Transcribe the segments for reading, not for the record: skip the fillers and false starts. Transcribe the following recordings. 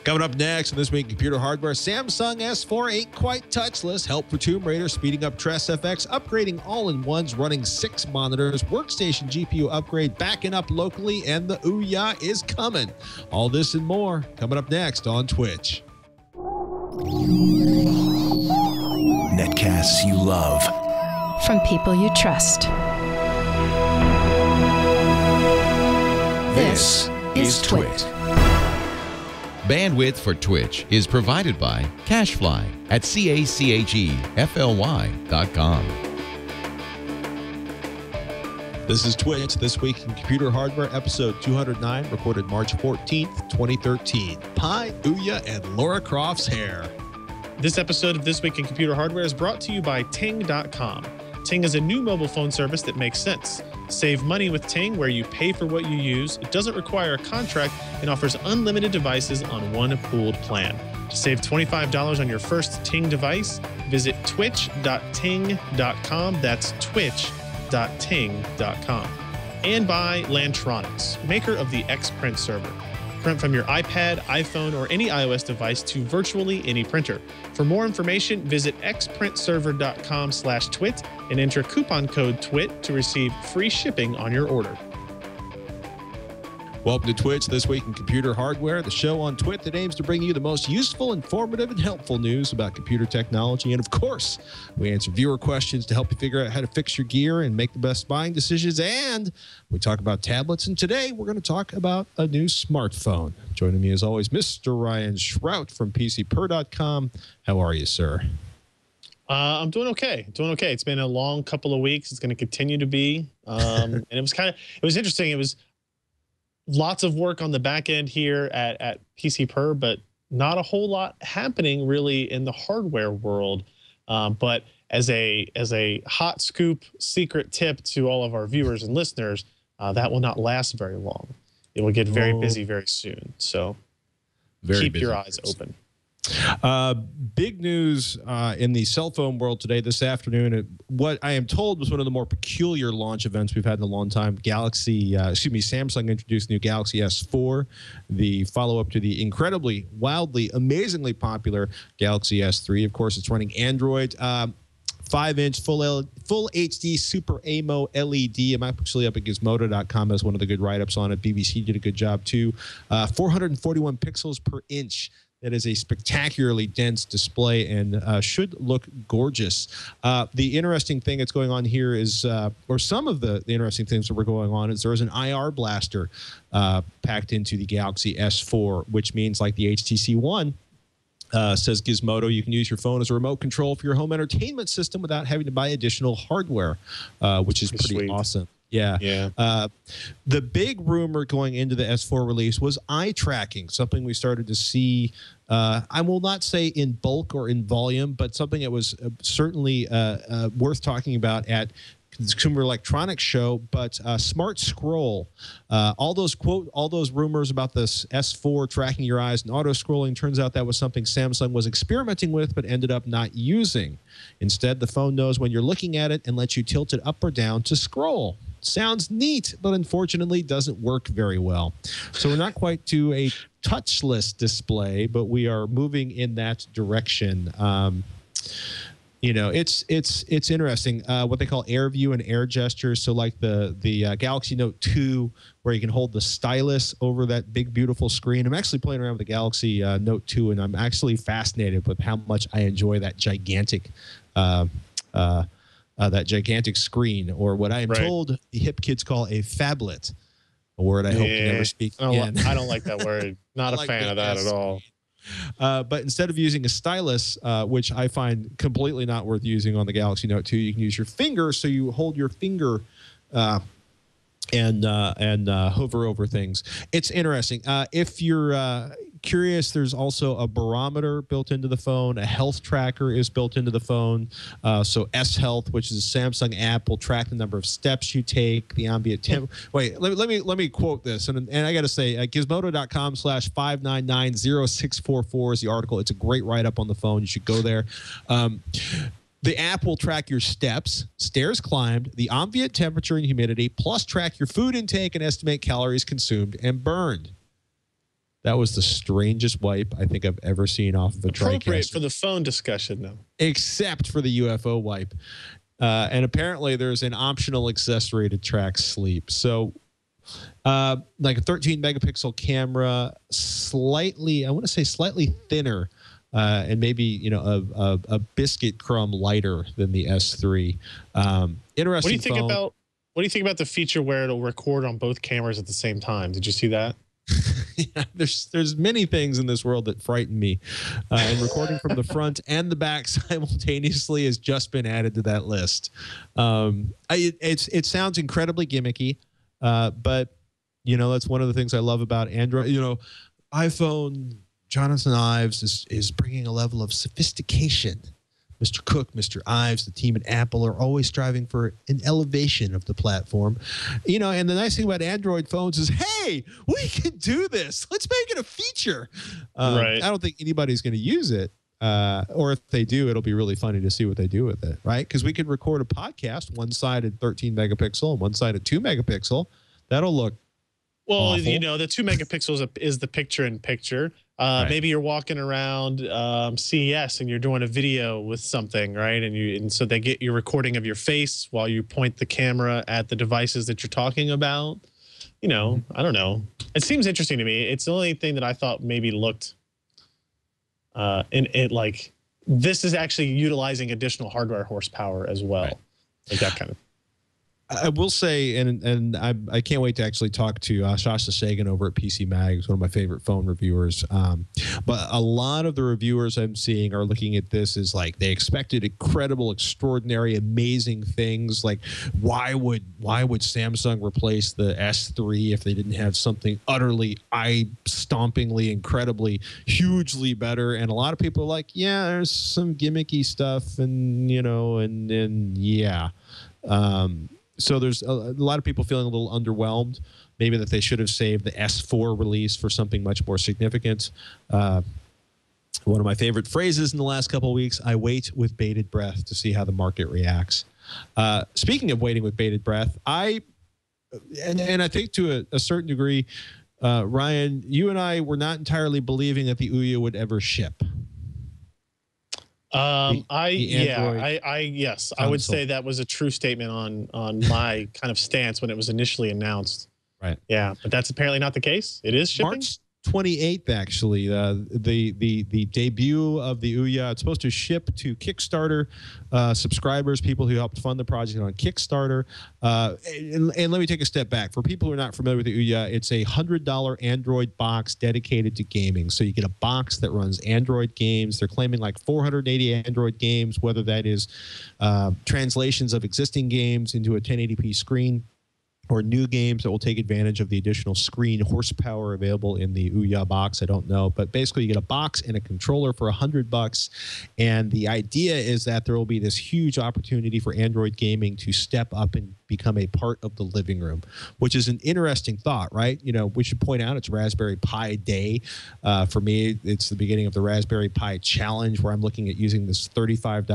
Coming up next on This Week in Computer Hardware, Samsung S4 ain't quite touchless. Help for Tomb Raider, speeding up TressFX, upgrading all-in-ones, running 6 monitors, workstation GPU upgrade, backing up locally, and the Ouya is coming. All this and more coming up next on Twitch. Netcasts you love. From people you trust. This is Twit. Bandwidth for Twitch is provided by CacheFly at CACHEFLY.com. This is Twitch, This Week in Computer Hardware, episode 209, recorded March 14th, 2013. Pi, Ouya, and Lara Croft's hair. This episode of This Week in Computer Hardware is brought to you by Ting.com. Ting is a new mobile phone service that makes sense. Save money with Ting, where you pay for what you use. It doesn't require a contract and offers unlimited devices on one pooled plan. To save $25 on your first Ting device, visit twitch.ting.com. That's twitch.ting.com. And by Lantronix, maker of the X-Print server. Print from your iPad, iPhone, or any iOS device to virtually any printer. For more information, visit xprintserver.com/twit and enter coupon code TWIT to receive free shipping on your order. Welcome to Twitch, This Week in Computer Hardware, the show on Twit that aims to bring you the most useful, informative, and helpful news about computer technology. And of course, we answer viewer questions to help you figure out how to fix your gear and make the best buying decisions. And we talk about tablets. And today we're going to talk about a new smartphone. Joining me as always, Mr. Ryan Shrout from PCPer.com. How are you, sir? I'm doing okay. It's been a long couple of weeks. It's going to continue to be. And it was interesting. It was lots of work on the back end here at PCPer, but not a whole lot happening really in the hardware world. But as a hot scoop secret tip to all of our viewers and listeners, that will not last very long. It will get very busy very soon. So keep your eyes open. Big news in the cell phone world today, this afternoon. What I am told was one of the more peculiar launch events we've had in a long time. Samsung introduced the new Galaxy S4, the follow-up to the incredibly, wildly, amazingly popular Galaxy S3. Of course, it's running Android. 5-inch full HD Super AMO LED. I'm actually up at Gizmodo.com as one of the good write-ups on it. BBC did a good job too. 441 pixels per inch. That is a spectacularly dense display and should look gorgeous. The interesting thing that's going on here is, or some of the interesting things that were going on is there is an IR blaster packed into the Galaxy S4, which means like the HTC One, says Gizmodo, you can use your phone as a remote control for your home entertainment system without having to buy additional hardware, which is pretty awesome. Yeah. The big rumor going into the S4 release was eye tracking, something we started to see, I will not say in bulk or in volume, but something that was certainly worth talking about at Consumer Electronics Show. But Smart Scroll, all those rumors about this S4 tracking your eyes and auto scrolling, turns out that was something Samsung was experimenting with but ended up not using. Instead, the phone knows when you're looking at it and lets you tilt it up or down to scroll. Sounds neat, but unfortunately doesn't work very well. So we're not quite to a touchless display, but we are moving in that direction. You know, it's interesting what they call air view and air gestures. So like the Galaxy Note 2, where you can hold the stylus over that big beautiful screen. I'm actually playing around with the Galaxy Note 2, and I'm actually fascinated with how much I enjoy that gigantic screen, or what I am told the hip kids call a phablet, a word I hope to never speak again. I don't like that word. Not a fan of that at all. But instead of using a stylus, which I find completely not worth using on the Galaxy Note 2, you can use your finger. So you hold your finger and hover over things. It's interesting. If you're curious, there's also a barometer built into the phone. A health tracker is built into the phone. So S Health, which is a Samsung app, will track the number of steps you take, the ambient temp. Wait, let me quote this. And I got to say, gizmodo.com/5990644 is the article. It's a great write-up on the phone. You should go there. The app will track your steps, stairs climbed, the ambient temperature and humidity, plus track your food intake and estimate calories consumed and burned. That was the strangest wipe I think I've ever seen off of a TriCaster. Appropriate for the phone discussion, though. Except for the UFO wipe. And apparently there's an optional accessory to track sleep. So like a 13 megapixel camera, slightly, I want to say slightly thinner, and maybe, a biscuit crumb lighter than the S3. Interesting. What do you think about the feature where it'll record on both cameras at the same time? Did you see that? Yeah, there's many things in this world that frighten me, and recording from the front and the back simultaneously has just been added to that list. It sounds incredibly gimmicky, but that's one of the things I love about Android. iPhone, Jonathan Ives is bringing a level of sophistication. Mr. Cook, Mr. Ives, the team at Apple are always striving for an elevation of the platform. And the nice thing about Android phones is, hey, we can do this. Let's make it a feature. Right. I don't think anybody's going to use it. Or if they do, it'll be really funny to see what they do with it, right? Because we can record a podcast, one side at 13 megapixel and one side at 2 megapixel. That'll look awful. The 2 megapixels is the picture-in-picture. Right. Maybe you're walking around CES and you're doing a video with something, right? And so they get your recording of your face while you point the camera at the devices that you're talking about. I don't know. It seems interesting to me. It's the only thing that I thought maybe looked like this is actually utilizing additional hardware horsepower as well. Right. Like that kind of. I will say, and I can't wait to actually talk to Shasha Sagan over at PC Mag, who's one of my favorite phone reviewers. But a lot of the reviewers I'm seeing are looking at this as like they expected incredible, extraordinary, amazing things. Like why would Samsung replace the S3 if they didn't have something utterly eye-stompingly, incredibly, hugely better? And a lot of people are like, yeah, there's some gimmicky stuff, and yeah. So there's a lot of people feeling a little underwhelmed, maybe that they should have saved the S4 release for something much more significant. One of my favorite phrases in the last couple of weeks, I wait with bated breath to see how the market reacts. Speaking of waiting with bated breath, I think to a certain degree, Ryan, you and I were not entirely believing that the Ouya would ever ship. Yes, I would say that was a true statement on my kind of stance when it was initially announced. Right. Yeah, but that's apparently not the case. It is shipping. March 28th, actually, the debut of the Ouya. It's supposed to ship to Kickstarter subscribers, people who helped fund the project on Kickstarter. And let me take a step back. For people who are not familiar with the Ouya, it's a $100 Android box dedicated to gaming. So you get a box that runs Android games. They're claiming like 480 Android games, whether that is translations of existing games into a 1080p screen, or new games that will take advantage of the additional screen horsepower available in the Ouya box. I don't know, but basically you get a box and a controller for $100, and the idea is that there will be this huge opportunity for Android gaming to step up and become a part of the living room, which is an interesting thought, right? We should point out it's Raspberry Pi Day. For me, it's the beginning of the Raspberry Pi Challenge, where I'm looking at using this $35 to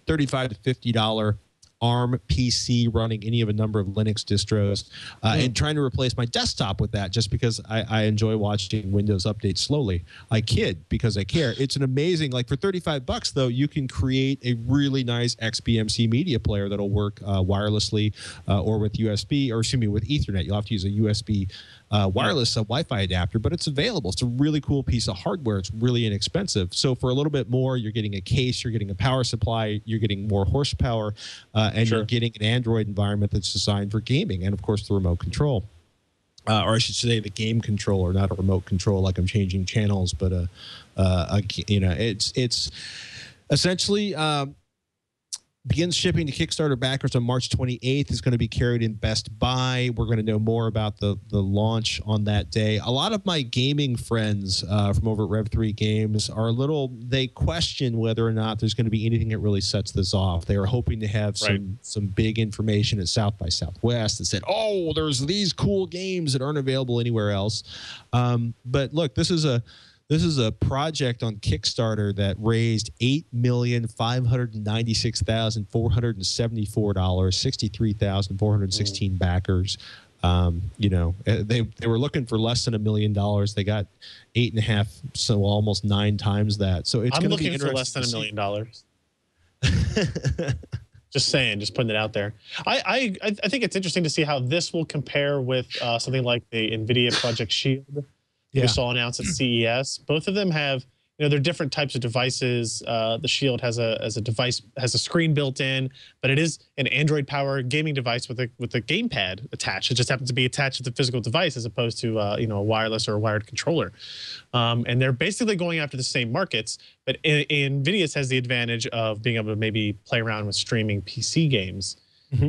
$50 ARM PC running any of a number of Linux distros, and trying to replace my desktop with that, just because I enjoy watching Windows updates slowly. I kid because I care. It's an amazing, like for $35 though, you can create a really nice XBMC media player that'll work wirelessly or with USB, or excuse me, with Ethernet. You'll have to use a USB wireless Wi-Fi adapter, but it's available. It's a really cool piece of hardware. It's really inexpensive. So for a little bit more, you're getting a case, you're getting a power supply, you're getting more horsepower, and you're getting an Android environment that's designed for gaming, and of course the remote control, or I should say the game controller, not a remote control like I'm changing channels, but it's essentially begins shipping to Kickstarter backers on March 28th. Is going to be carried in Best Buy. We're going to know more about the launch on that day. A lot of my gaming friends from over at Rev3 Games are they question whether or not there's going to be anything that really sets this off. They are hoping to have some big information at South by Southwest that said, oh, there's these cool games that aren't available anywhere else. But look, this is a project on Kickstarter that raised $8,596,474, 63,416 backers. You know, they were looking for less than $1 million. They got 8.5, so almost 9 times that. So it's I'm going to be looking for less than $1 million. Just saying, just putting it out there. I think it's interesting to see how this will compare with something like the NVIDIA Project Shield we saw announced at CES. Both of them have, you know, they're different types of devices. The Shield has a screen built in, but it is an Android-powered gaming device with a gamepad attached. It just happens to be attached to the physical device as opposed to you know, a wireless or a wired controller. And they're basically going after the same markets, but NVIDIA's has the advantage of being able to maybe play around with streaming PC games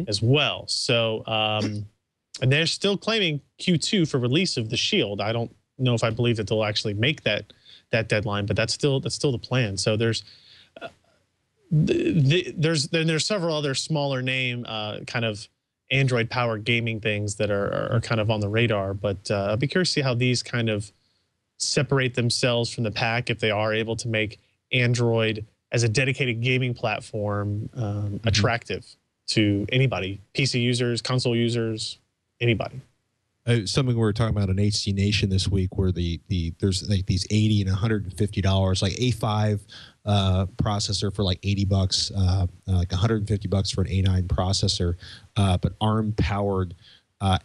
as well. So, and they're still claiming Q2 for release of the Shield. I don't know if I believe that they'll actually make that deadline, but that's still the plan. So there's several other smaller name kind of Android powered gaming things that are kind of on the radar, but I'll be curious to see how these kind of separate themselves from the pack if they are able to make Android as a dedicated gaming platform attractive to anybody, PC users, console users, anybody. Something we were talking about in HD Nation this week, where there's like these $80 and $150, like A5 processor for like $80, like $150 for an A9 processor, but ARM powered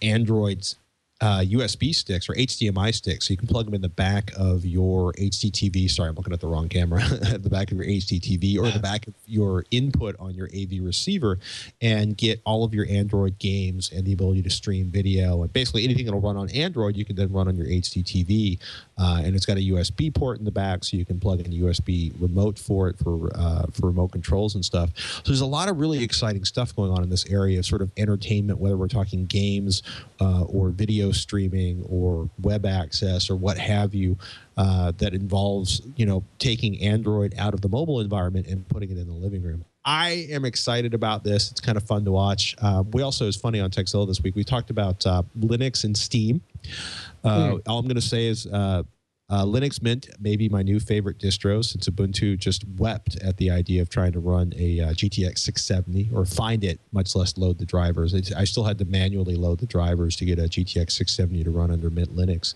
Android's USB sticks or HDMI sticks. So you can plug them in the back of your HDTV. Sorry, I'm looking at the wrong camera. At the back of your HDTV or the back of your input on your AV receiver, and get all of your Android games and the ability to stream video. And basically anything that'll run on Android, you can then run on your HDTV. And it's got a USB port in the back, so you can plug in a USB remote for it for remote controls and stuff. So there's a lot of really exciting stuff going on in this area of sort of entertainment, whether we're talking games or video streaming or web access or what have you, that involves, you know, taking Android out of the mobile environment and putting it in the living room. I am excited about this. It's kind of fun to watch. We also, it's funny, on TechZilla this week, we talked about Linux and Steam. All I'm going to say is Linux Mint may be my new favorite distro, since Ubuntu just wept at the idea of trying to run a GTX 670 or find it, much less load the drivers. I still had to manually load the drivers to get a GTX 670 to run under Mint Linux.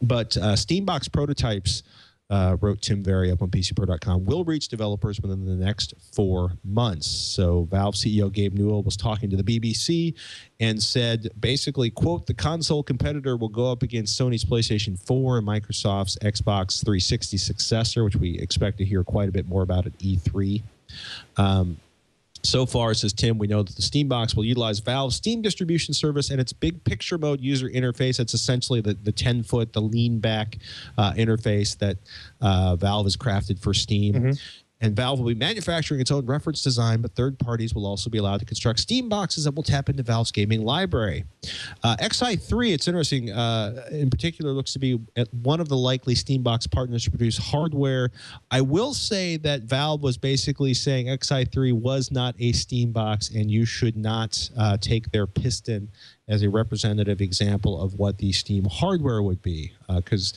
But Steambox prototypes, wrote Tim Very up on PCPro.com, will reach developers within the next 4 months. So Valve CEO Gabe Newell was talking to the BBC and said, basically, quote, the console competitor will go up against Sony's PlayStation 4 and Microsoft's Xbox 360 successor, which we expect to hear quite a bit more about at E3. So far, says Tim, we know that the Steambox will utilize Valve's Steam distribution service and its big picture mode user interface. It's essentially the 10-foot, the lean back interface that Valve has crafted for Steam. And Valve will be manufacturing its own reference design, but third parties will also be allowed to construct Steam boxes that will tap into Valve's gaming library. Xi3, it's interesting, in particular, looks to be one of the likely Steam box partners to produce hardware. I will say that Valve was basically saying Xi3 was not a Steam box, and you should not take their piston as a representative example of what the Steam hardware would be, because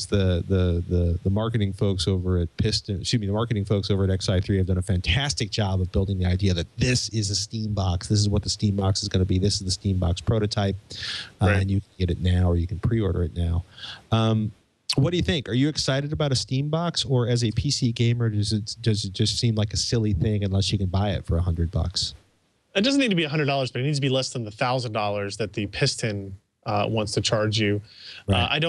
the marketing folks over at the marketing folks over at Xi3 have done a fantastic job of building the idea that this is a Steam box. This is what the Steam box is going to be. This is the Steam box prototype, and you can get it now, or you can pre-order it now. What do you think? Are you excited about a Steam box, or as a PC gamer, does it just seem like a silly thing unless you can buy it for $100? It doesn't need to be $100, but it needs to be less than the $1,000 that the piston wants to charge you. Right.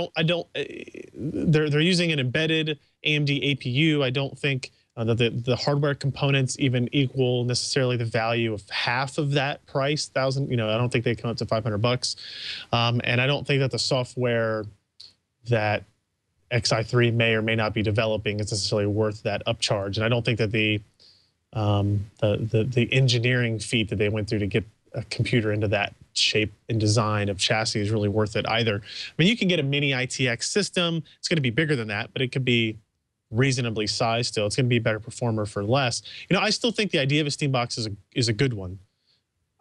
They're using an embedded AMD APU. I don't think that the hardware components even equal necessarily the value of half of that price, $1,000. You know, I don't think they come up to $500. And I don't think that the software that Xi3 may or may not be developing is necessarily worth that upcharge. And I don't think that the engineering feat that they went through to get a computer into that shape and design of chassis is really worth it either. I mean, you can get a mini ITX system. It's going to be bigger than that, but it could be reasonably sized still. It's going to be a better performer for less. You know, I still think the idea of a Steam box is a good one.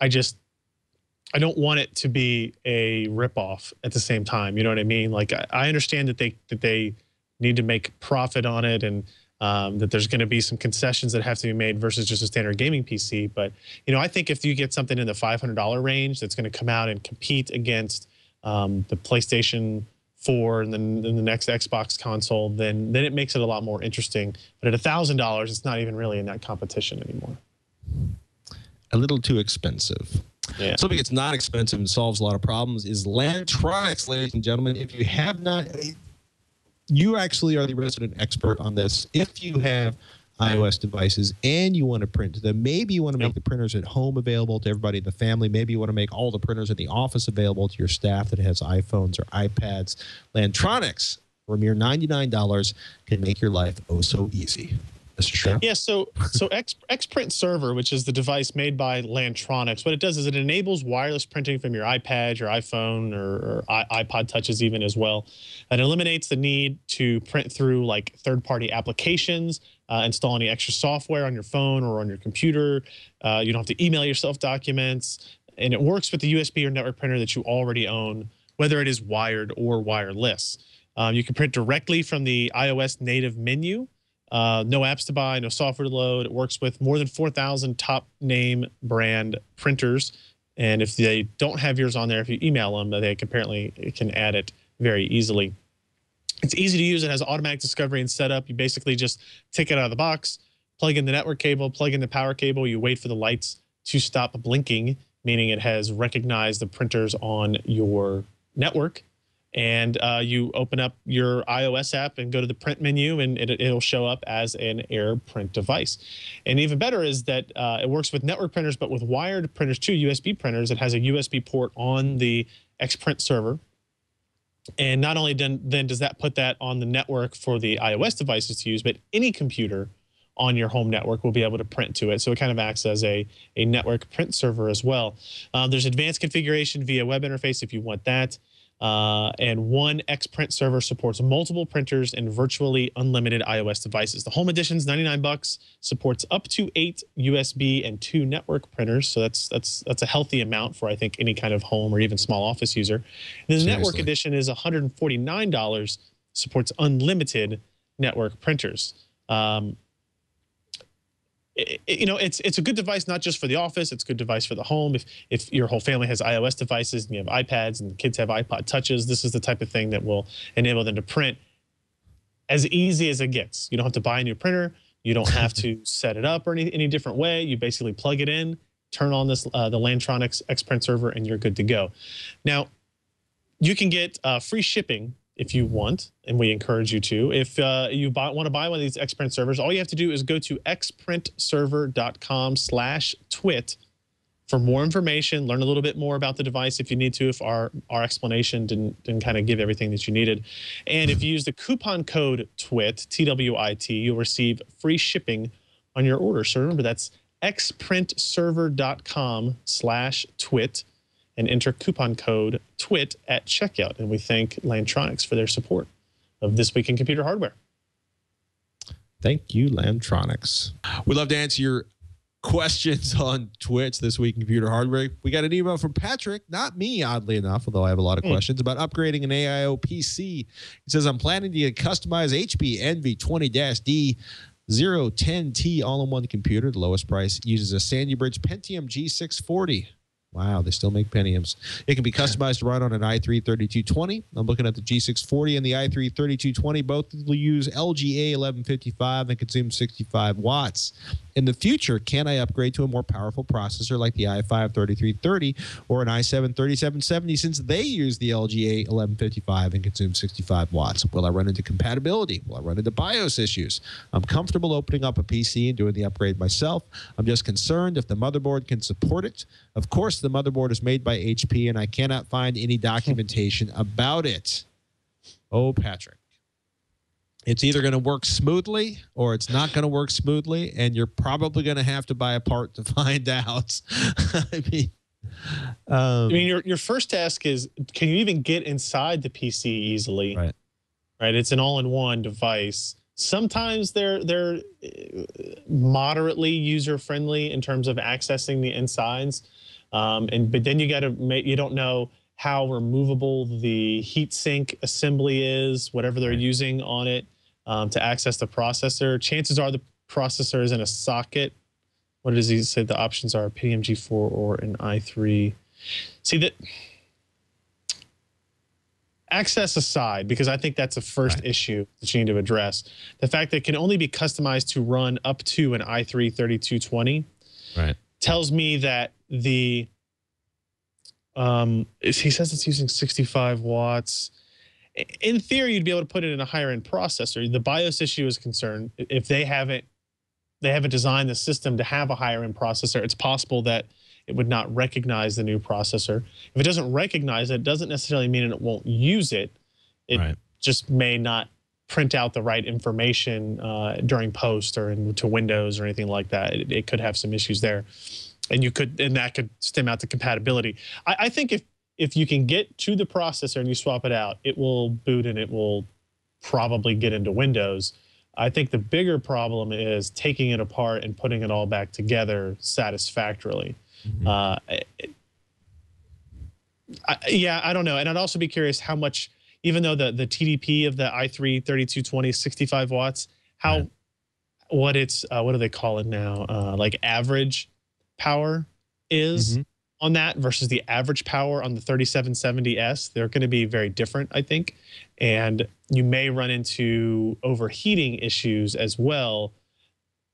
I don't want it to be a ripoff at the same time. You know what I mean? Like, I understand that they need to make profit on it, and that there's going to be some concessions that have to be made versus just a standard gaming PC. But, I think if you get something in the $500 range that's going to come out and compete against the PlayStation 4 and then the next Xbox console, then it makes it a lot more interesting. But at $1,000, it's not even really in that competition anymore. A little too expensive. Yeah. Something that's not expensive and solves a lot of problems is Lantronix, ladies and gentlemen. If you have not, you actually are the resident expert on this. If you have iOS devices and you want to print to them, maybe you want to make the printers at home available to everybody in the family. Maybe you want to make all the printers in the office available to your staff that has iPhones or iPads. Lantronix, for a mere $99, can make your life oh so easy. Mr. Shroud? Yeah, so Xprint Server, which is the device made by Lantronix, what it does is it enables wireless printing from your iPad, your iPhone, or iPod Touches even as well. It eliminates the need to print through like third-party applications, install any extra software on your phone or on your computer. You don't have to email yourself documents, and it works with the USB or network printer that you already own, whether it is wired or wireless. You can print directly from the iOS native menu. No apps to buy, no software to load. It works with more than 4,000 top name brand printers. And if they don't have yours on there, if you email them, they can add it very easily. It's easy to use. It has automatic discovery and setup. You basically just take it out of the box, plug in the network cable, plug in the power cable. You wait for the lights to stop blinking, meaning it has recognized the printers on your network. And you open up your iOS app and go to the print menu, and it'll show up as an AirPrint device. And even better is that it works with network printers, but with wired printers too, USB printers. It has a USB port on the Xprint server. And not only then does that put that on the network for the iOS devices to use, but any computer on your home network will be able to print to it. So it kind of acts as a network print server as well. There's advanced configuration via web interface if you want that. And one Xprint server supports multiple printers and virtually unlimited iOS devices. The Home Edition's $99, supports up to 8 USB and 2 network printers. So that's a healthy amount for, I think, any kind of home or even small office user. And the Network Edition is $149, supports unlimited network printers. It's a good device, not just for the office. It's a good device for the home. If your whole family has iOS devices and you have iPads and the kids have iPod Touches, this is the type of thing that will enable them to print as easy as it gets. You don't have to buy a new printer. You don't have to set it up or any different way. You basically plug it in, turn on this the Lantronix Xprint server, and you're good to go. Now, you can get free shipping if you want, and we encourage you to. If you want to buy one of these Xprint servers, all you have to do is go to xprintserver.com/twit for more information, learn a little bit more about the device if you need to, if our explanation didn't kind of give everything that you needed. And if you use the coupon code TWIT, TWIT, you'll receive free shipping on your order. So remember, that's xprintserver.com/twit. and enter coupon code TWIT at checkout. And we thank Lantronix for their support of This Week in Computer Hardware. Thank you, Lantronix. We'd love to answer your questions on Twitch This Week in Computer Hardware. We got an email from Patrick, not me, oddly enough, although I have a lot of questions about upgrading an AIO PC. He says, I'm planning to get a customized HP Envy 20-D 010T all-in-one computer. The lowest price uses a Sandy Bridge Pentium G640. Wow, they still make Pentiums. It can be customized to run on an i3-3220. I'm looking at the G640 and the i3-3220. Both will use LGA 1155 and consume 65 watts. In the future, can I upgrade to a more powerful processor like the i5-3330 or an i7-3770 since they use the LGA 1155 and consume 65 watts? Will I run into compatibility? Will I run into BIOS issues? I'm comfortable opening up a PC and doing the upgrade myself. I'm just concerned if the motherboard can support it. Of course, the motherboard is made by HP, and I cannot find any documentation about it. Oh, Patrick. It's either going to work smoothly or it's not going to work smoothly, and you're probably going to have to buy a part to find out. I mean, your first task is, can you even get inside the PC easily? Right. Right. It's an all-in-one device. Sometimes they're moderately user-friendly in terms of accessing the insides, but then you don't know how removable the heatsink assembly is, whatever they're using on it. to access the processor. Chances are the processor is in a socket. What does he say the options are? PMG4 or an i3. See that. Access aside, because I think that's the first issue that you need to address. The fact that it can only be customized to run up to an i3 3220 tells me that the he says it's using 65 watts. In theory, you'd be able to put it in a higher end processor. The BIOS issue is concerned. If they haven't designed the system to have a higher end processor, it's possible that it would not recognize the new processor. If it doesn't recognize it, it doesn't necessarily mean it won't use it. It just may not print out the right information during post or into Windows or anything like that. It could have some issues there, and that could stem out to compatibility. I think if you can get to the processor and you swap it out, it will boot and it will probably get into Windows. I think the bigger problem is taking it apart and putting it all back together satisfactorily. I don't know. And I'd also be curious how much, even though the TDP of the i3 3220 is 65 watts, what its, what do they call it now? Like average power is on that versus the average power on the 3770S. They're going to be very different, I think. And you may run into overheating issues as well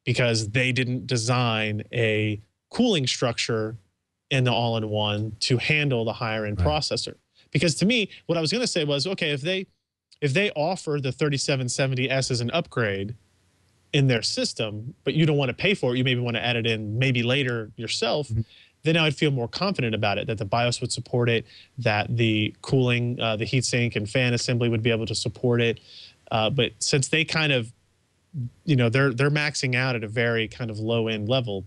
because they didn't design a cooling structure in the all-in-one to handle the higher end processor. Because to me, what I was going to say was, okay, if they offer the 3770S as an upgrade in their system, but you don't want to pay for it, you maybe want to add it in maybe later yourself, then I would feel more confident about it, that the BIOS would support it, that the cooling, the heatsink and fan assembly would be able to support it. But since they kind of, they're maxing out at a very kind of low end level,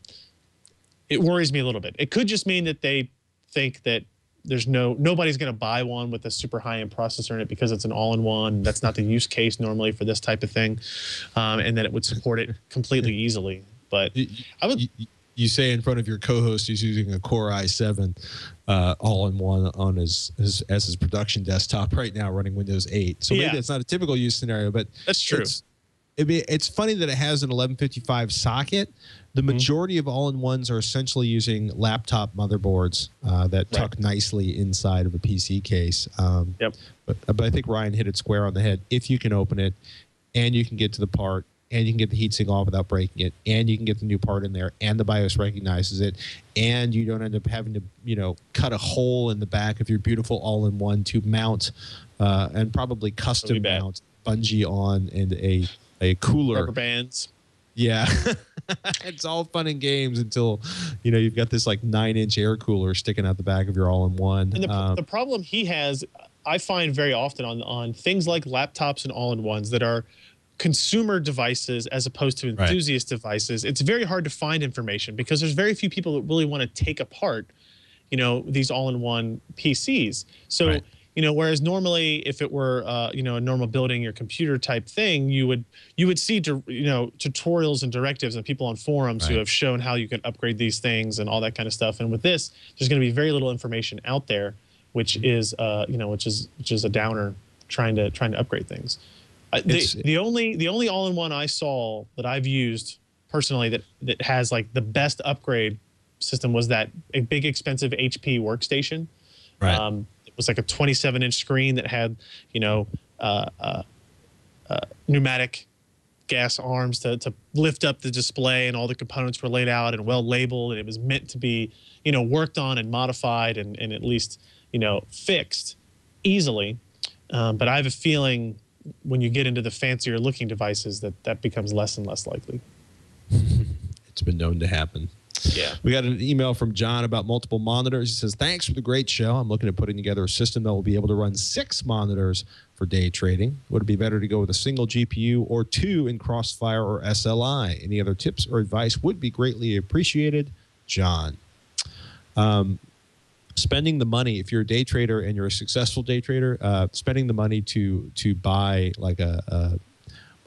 it worries me a little bit. It could just mean that they think that there's nobody's going to buy one with a super high-end processor in it because it's an all-in-one. That's not the use case normally for this type of thing, and that it would support it completely easily. But I would. You say in front of your co-host he's using a Core i7 all-in-one on his production desktop right now, running Windows 8. So maybe it's not a typical use scenario, but that's true. It's funny that it has an 1155 socket. The majority of all-in-ones are essentially using laptop motherboards that tuck nicely inside of a PC case. But I think Ryan hit it square on the head. If you can open it, and you can get to the part, and you can get the heatsink off without breaking it, and you can get the new part in there, and the BIOS recognizes it, and you don't end up having to, cut a hole in the back of your beautiful all-in-one to mount and probably custom mount bungee on and a cooler. Rubber bands. Yeah. It's all fun and games until, you've got this like 9-inch air cooler sticking out the back of your all-in-one. And the problem he has, I find very often on things like laptops and all-in-ones that are consumer devices as opposed to enthusiast devices, it's very hard to find information because there's very few people that really want to take apart, these all-in-one PCs. So, whereas normally if it were, a normal building or computer type thing, you would see, tutorials and directives and people on forums who have shown how you can upgrade these things and all that kind of stuff. And with this, there's going to be very little information out there, which is, which is a downer trying to upgrade things. The only all-in-one I saw that I've used personally that has like the best upgrade system was that a big expensive HP workstation. It was like a 27-inch screen that had pneumatic gas arms to lift up the display, and all the components were laid out and well labeled, and it was meant to be worked on and modified and at least fixed easily. But I have a feeling when you get into the fancier looking devices that becomes less and less likely. It's been known to happen. Yeah. We got an email from John about multiple monitors. He says, thanks for the great show. I'm looking at putting together a system that will be able to run 6 monitors for day trading. Would it be better to go with a single GPU or 2 in Crossfire or SLI? Any other tips or advice would be greatly appreciated. John. Spending the money, if you're a day trader and you're a successful day trader, spending the money to buy like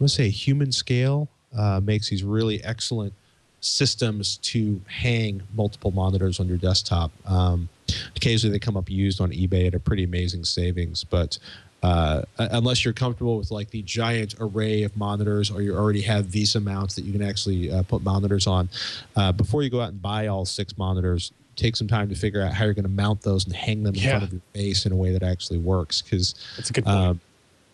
let's say a human scale makes these really excellent systems to hang multiple monitors on your desktop. Occasionally they come up used on eBay at a pretty amazing savings, but unless you're comfortable with like the giant array of monitors, or you already have VESA mounts that you can actually put monitors on. Before you go out and buy all 6 monitors, take some time to figure out how you're going to mount those and hang them in front of your face in a way that actually works. Because that's a good point.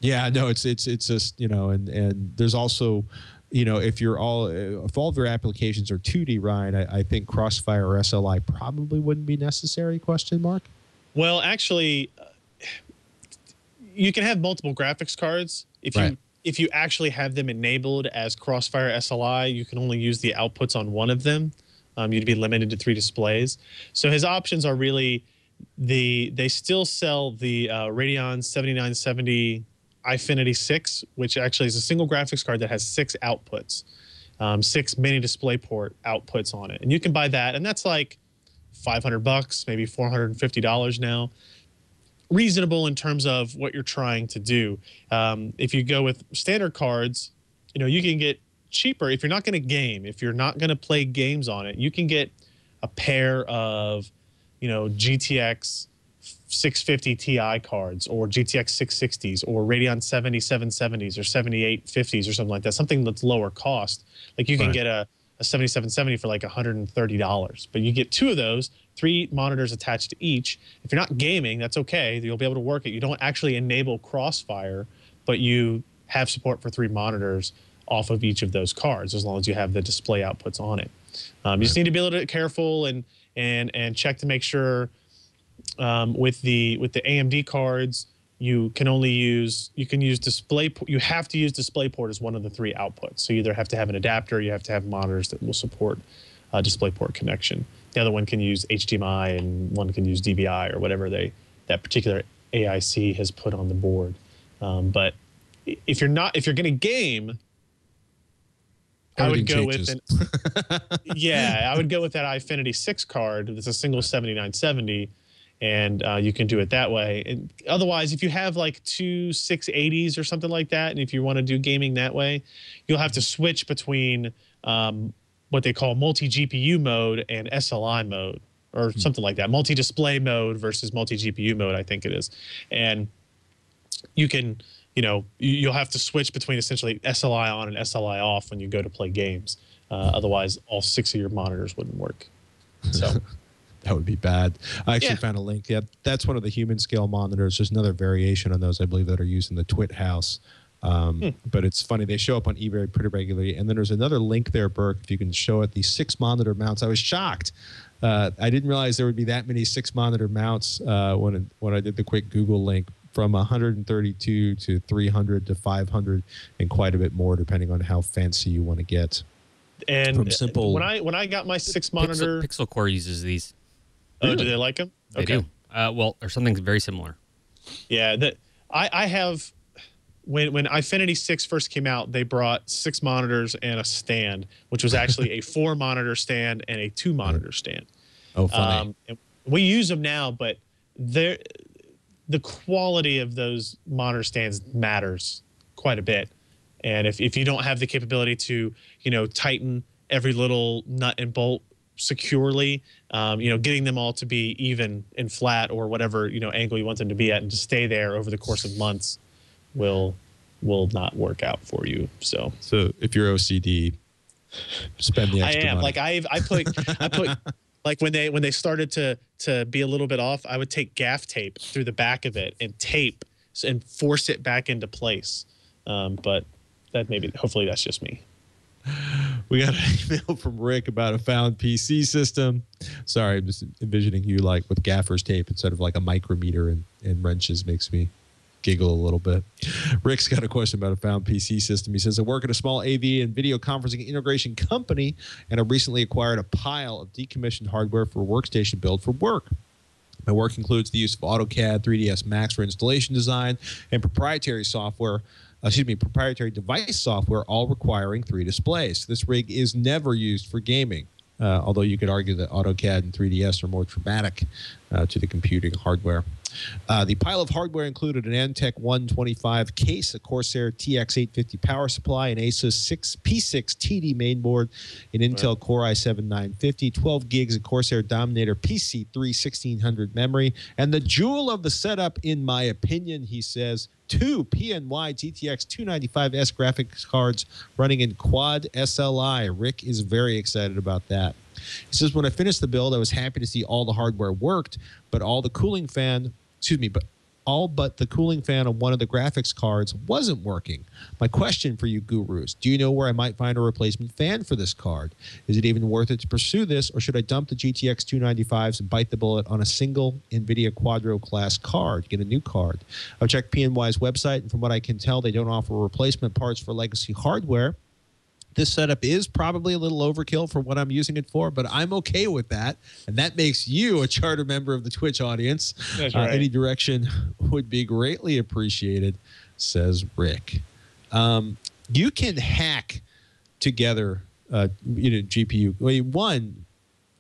Yeah, no, it's just, and there's also, if all of your applications are 2D, Ryan, I think Crossfire or SLI probably wouldn't be necessary, question mark? Well, actually, you can have multiple graphics cards. If you actually have them enabled as Crossfire SLI, you can only use the outputs on one of them. You'd be limited to 3 displays. So his options are really they still sell the Radeon 7970 iFinity 6, which actually is a single graphics card that has 6 outputs, 6 mini DisplayPort outputs on it. And you can buy that, and that's like $500, maybe $450 now. Reasonable in terms of what you're trying to do. If you go with standard cards, you can get cheaper. If you're not going to game, if you're not going to play games on it, you can get a pair of, GTX 650 Ti cards, or GTX 660s, or Radeon 7770s, or 7850s, or something like that. Something that's lower cost. Like you can get a 7770 for like $130, but you get 2 of those, 3 monitors attached to each. If you're not gaming, that's okay. You'll be able to work it. You don't actually enable Crossfire, but you have support for 3 monitors off of each of those cards, as long as you have the display outputs on it. You just need to be a little bit careful and check to make sure with the AMD cards, you can use DisplayPort. You have to use DisplayPort as one of the 3 outputs. So you either have to have an adapter, or you have to have monitors that will support DisplayPort connection. The other one can use HDMI, and one can use DVI, or whatever that particular AIC has put on the board. But if you're going to game, I would go with I would go with that iFinity 6 card. It's a single 7970. And you can do it that way. And otherwise, if you have like 2 680s or something like that, and if you want to do gaming that way, you'll have to switch between what they call multi-GPU mode and SLI mode, or something like that. Multi-display mode versus multi-GPU mode, I think it is. And you can, you'll have to switch between essentially SLI on and SLI off when you go to play games. Otherwise, all 6 of your monitors wouldn't work. So. That would be bad. I actually found a link. Yeah, that's one of the human scale monitors. There's another variation on those, I believe, that are used in the Twit house. But it's funny. They show up on eBay pretty regularly. And then there's another link there, Burke, if you can show it, the 6 monitor mounts. I was shocked. I didn't realize there would be that many 6 monitor mounts when I did the quick Google link, from 132 to 300 to 500 and quite a bit more, depending on how fancy you want to get. And from simple, when I got my 6 monitor... Pixel Core uses these. Oh, do they like them? They do. Well, or something very similar. Yeah, I have. When iFinity 6 first came out, they brought 6 monitors and a stand, which was actually a 4 monitor stand and a 2 monitor stand. Oh, funny. And we use them now, but the quality of those monitor stands matters quite a bit. And if you don't have the capability to tighten every little nut and bolt securely, getting them all to be even and flat, or whatever angle you want them to be at, and to stay there over the course of months will not work out for you. So if you're OCD, spend the extra money. Like I put like when they started to be a little bit off, I would take gaff tape through the back of it and tape and force it back into place. But hopefully that's just me. We got an email from Rick about a found PC system. Sorry, I'm just envisioning you like with gaffer's tape instead of like a micrometer and wrenches. Makes me giggle a little bit. Rick's got a question about a found PC system. He says, I work at a small AV and video conferencing integration company, and I recently acquired a pile of decommissioned hardware for workstation build for work. My work includes the use of AutoCAD, 3ds Max for installation design, and proprietary device software, all requiring 3 displays. This rig is never used for gaming, although you could argue that AutoCAD and 3ds are more traumatic to the computing hardware. The pile of hardware included an Antec 125 case, a Corsair TX850 power supply, an Asus P6 TD mainboard, an Intel Core i7-950, 12 gigs of Corsair Dominator PC3 1600 memory, and the jewel of the setup, in my opinion, he says, 2 PNY GTX 295S graphics cards running in quad SLI. Rick is very excited about that. He says, when I finished the build, I was happy to see all the hardware worked, but all but the cooling fan on one of the graphics cards wasn't working. My question for you gurus, do you know where I might find a replacement fan for this card? Is it even worth it to pursue this, or should I dump the GTX 295s and bite the bullet on a single NVIDIA Quadro class card, get a new card? I've checked PNY's website, and from what I can tell, they don't offer replacement parts for legacy hardware. This setup is probably a little overkill for what I'm using it for, but I'm okay with that. And that makes you a charter member of the Twitch audience. That's right. Any direction would be greatly appreciated, says Rick. You can hack together, GPU. One,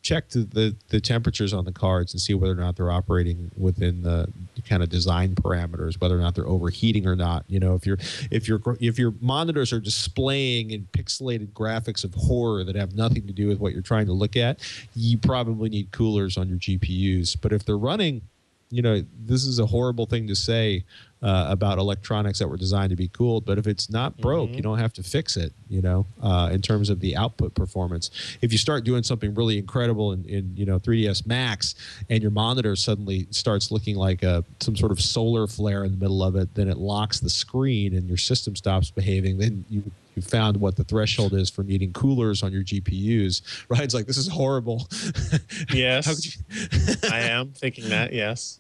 check the temperatures on the cards and see whether or not they're operating within the kind of design parameters, whether or not they're overheating or not. If your monitors are displaying in pixelated graphics of horror that have nothing to do with what you're trying to look at, you probably need coolers on your GPUs. But if they're running, this is a horrible thing to say about electronics that were designed to be cooled, but if it's not broke, you don't have to fix it, in terms of the output performance. If you start doing something really incredible in 3ds Max and your monitor suddenly starts looking like some sort of solar flare in the middle of it, then it locks the screen and your system stops behaving, then you found what the threshold is for needing coolers on your GPUs. Ryan's like, this is horrible. Yes, I am thinking that, yes.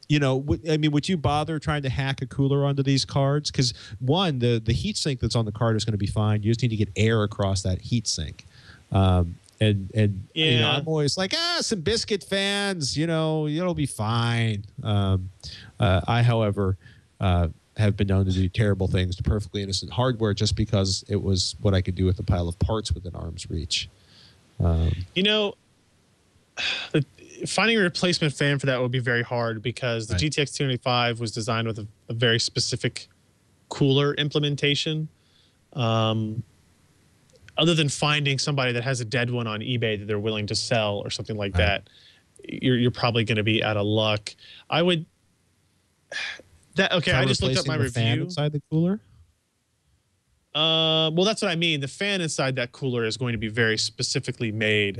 Would you bother trying to hack a cooler onto these cards? Because one, the heat sink that's on the card is going to be fine. You just need to get air across that heat sink. I'm always like, some biscuit fans, it'll be fine. I, however, have been known to do terrible things to perfectly innocent hardware just because it was what I could do with a pile of parts within arm's reach. Finding a replacement fan for that would be very hard because the GTX 295 was designed with a very specific cooler implementation. Other than finding somebody that has a dead one on eBay that they're willing to sell or something like that, you're probably going to be out of luck. I just looked up my review. Fan inside the cooler? Well, that's what I mean. The fan inside that cooler is going to be very specifically made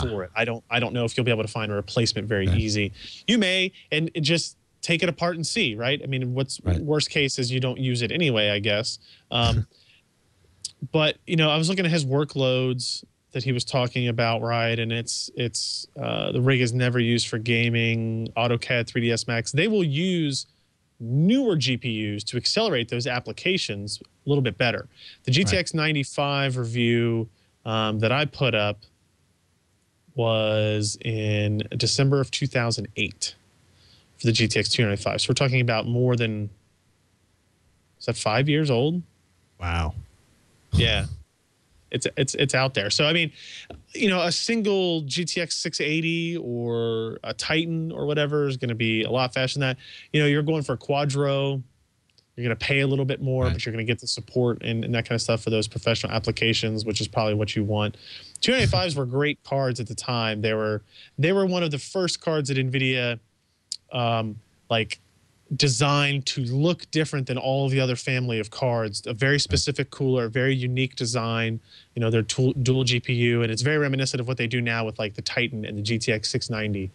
for it. I don't know if you'll be able to find a replacement very easy. You may, and just take it apart and see, right? I mean, worst case is you don't use it anyway, I guess. But I was looking at his workloads that he was talking about, right? And it's the rig is never used for gaming, AutoCAD, 3ds Max. They will use newer GPUs to accelerate those applications a little bit better. The GTX 95 review that I put up was in December of 2008 for the GTX 295. So we're talking about more than, is that 5 years old? Wow. Yeah. It's out there. So I mean, a single GTX 680 or a Titan or whatever is going to be a lot faster than that. You're going for a Quadro, you're going to pay a little bit more, but you're going to get the support and that kind of stuff for those professional applications, which is probably what you want. 295s were great cards at the time. They were one of the first cards that NVIDIA designed to look different than all of the other family of cards. A very specific cooler, very unique design. They're dual GPU, and it's very reminiscent of what they do now with the Titan and the GTX 690.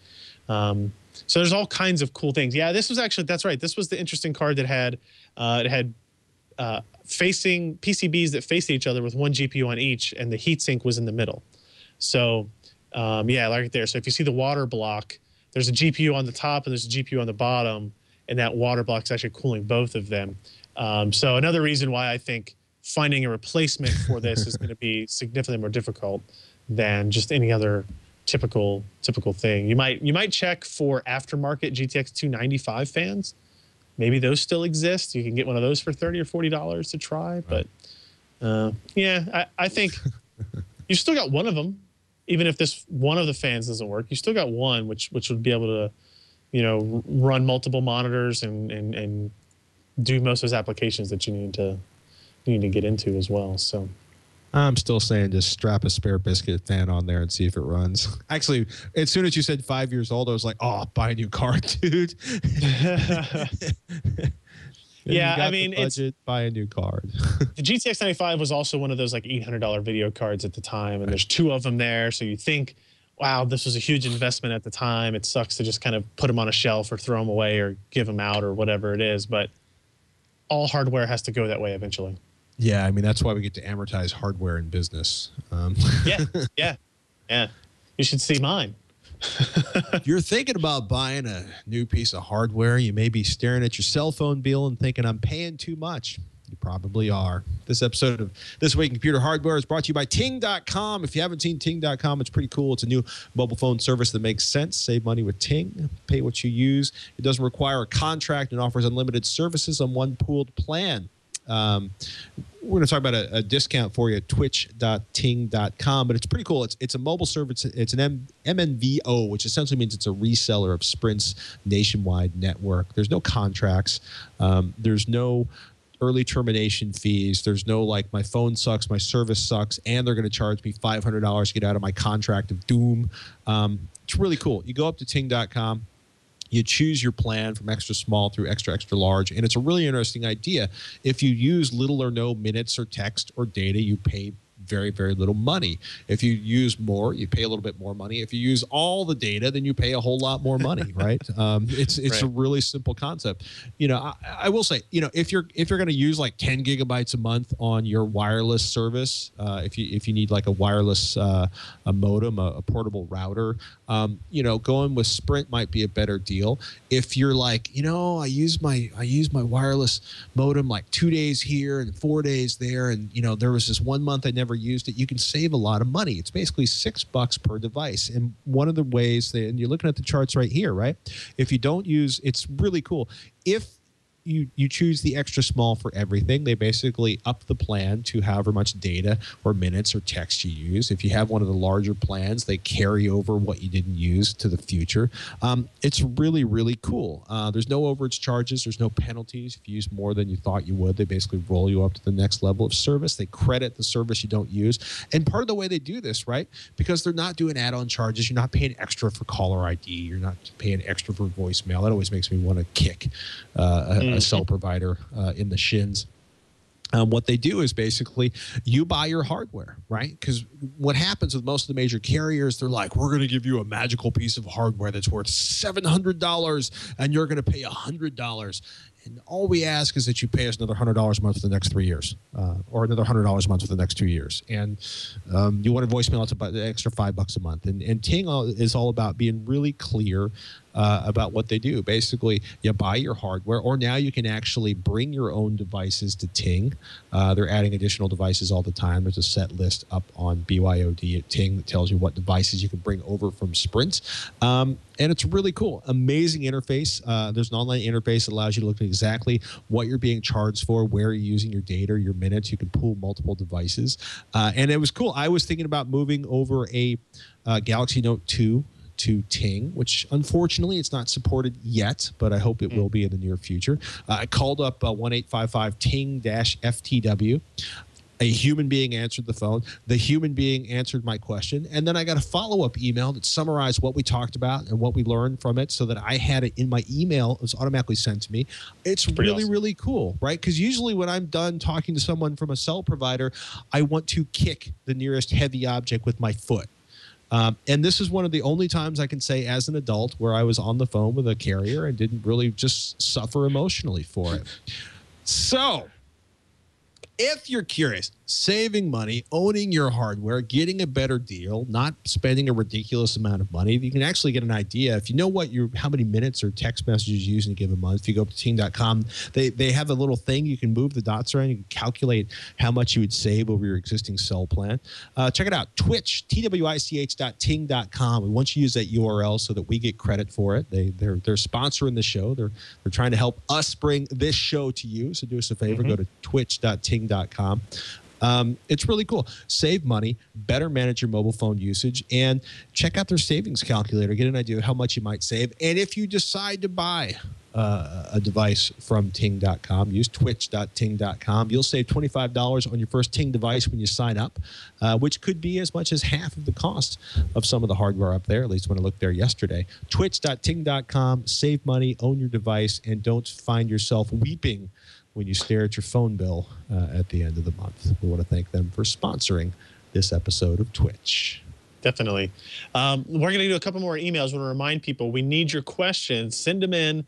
So there's all kinds of cool things. Yeah, this was actually, that's right. This was the interesting card that had facing PCBs that faced each other with one GPU on each, and the heatsink was in the middle. So right there. So if you see the water block, there's a GPU on the top and there's a GPU on the bottom, and that water block is actually cooling both of them. So another reason why I think finding a replacement for this is going to be significantly more difficult than just any other typical thing. You might check for aftermarket GTX 295 fans. Maybe those still exist. You can get one of those for $30 or $40 to try. But I think you still got one of them. Even if this one of the fans doesn't work, you still got one, which would be able to run multiple monitors and do most of those applications that you need to get into as well. So I'm still saying just strap a spare biscuit fan on there and see if it runs. Actually, as soon as you said 5 years old, I was like, oh, buy a new card, dude. And Yeah, you got I mean, the budget, buy a new card. the GTX 95 was also one of those like $800 video cards at the time, and there's two of them there. So you think, wow, this was a huge investment at the time. It sucks to just kind of put them on a shelf or throw them away or give them out or whatever it is. But all hardware has to go that way eventually. Yeah, I mean, that's why we get to amortize hardware in business. Yeah. You should see mine. If you're thinking about buying a new piece of hardware, you may be staring at your cell phone bill and thinking, I'm paying too much. You probably are. This episode of This Week in Computer Hardware is brought to you by Ting.com. If you haven't seen Ting.com, it's pretty cool. It's a new mobile phone service that makes sense. Save money with Ting. Pay what you use. It doesn't require a contract and offers unlimited services on one pooled plan. We're going to talk about a discount for you at twitch.ting.com, but it's pretty cool. It's a mobile service. It's an MNVO, which essentially means it's a reseller of Sprint's nationwide network. There's no contracts. There's no early termination fees. There's no like, my phone sucks, my service sucks, and they're going to charge me $500 to get out of my contract of doom. It's really cool. You go up to ting.com. You choose your plan from extra small through extra, extra large. And it's a really interesting idea. If you use little or no minutes or text or data, you pay very, very little money. If you use more, you pay a little bit more money. If you use all the data, then you pay a whole lot more money, right? It's right. A really simple concept. You know, I will say, you know, if you're going to use like 10 gigabytes a month on your wireless service, if you need like a wireless a modem, a portable router, you know, going with Sprint might be a better deal. If you're like, you know, I use my wireless modem like 2 days here and 4 days there, and you know, there was this 1 month I never used it, you can save a lot of money. It's basically $6 per device. And one of the ways and you're looking at the charts right here, right? If you don't use, it's really cool. If you choose the extra small for everything, they basically up the plan to however much data or minutes or text you use. If you have one of the larger plans, they carry over what you didn't use to the future. It's really, really cool. There's no overage charges. There's no penalties. If you use more than you thought you would, they basically roll you up to the next level of service. They credit the service you don't use. And part of the way they do this, right, because they're not doing add-on charges, you're not paying extra for caller ID. You're not paying extra for voicemail. That always makes me want to kick a cell provider in the shins. What they do is basically you buy your hardware, right? Because what happens with most of the major carriers, they're like, we're going to give you a magical piece of hardware that's worth $700 and you're going to pay $100. And all we ask is that you pay us another $100 a month for the next 3 years, or another $100 a month for the next 2 years. And you want a voicemail, it's about the extra $5 a month. And Ting is all about being really clear about what they do. Basically, you buy your hardware, or now you can actually bring your own devices to Ting. They're adding additional devices all the time. There's a set list up on BYOD at Ting that tells you what devices you can bring over from Sprint. And it's really cool. Amazing interface. There's an online interface that allows you to look at exactly what you're being charged for, where you're using your data, your minutes. You can pool multiple devices. And it was cool. I was thinking about moving over a Galaxy Note 2 to Ting, which unfortunately it's not supported yet, but I hope it will be in the near future. I called up 1-855-Ting-FTW. A human being answered the phone. The human being answered my question. And then I got a follow-up email that summarized what we talked about and what we learned from it so that I had it in my email. It was automatically sent to me. It's really, awesome. Really cool, right? Because usually when I'm done talking to someone from a cell provider, I want to kick the nearest heavy object with my foot. And this is one of the only times I can say as an adult where I was on the phone with a carrier and didn't really just suffer emotionally for it. So if you're curious, saving money, owning your hardware, getting a better deal, not spending a ridiculous amount of money, you can actually get an idea. If you know how many minutes or text messages you use in a given month, if you go up to Ting.com, they have a little thing you can move the dots around. You can calculate how much you would save over your existing cell plan. Check it out, Twitch, TWICH.ting.com. We want you to use that URL so that we get credit for it. They're sponsoring the show. They're trying to help us bring this show to you. So do us a favor, go to twitch.ting.com. It's really cool. Save money, better manage your mobile phone usage, and check out their savings calculator. Get an idea of how much you might save. And if you decide to buy a device from Ting.com, use twitch.ting.com. You'll save $25 on your first Ting device when you sign up, which could be as much as half of the cost of some of the hardware up there, at least when I looked there yesterday. Twitch.ting.com. Save money, own your device, and don't find yourself weeping when you stare at your phone bill at the end of the month. We want to thank them for sponsoring this episode of Twitch. Definitely. We're going to do a couple more emails. We want to remind people we need your questions. Send them in.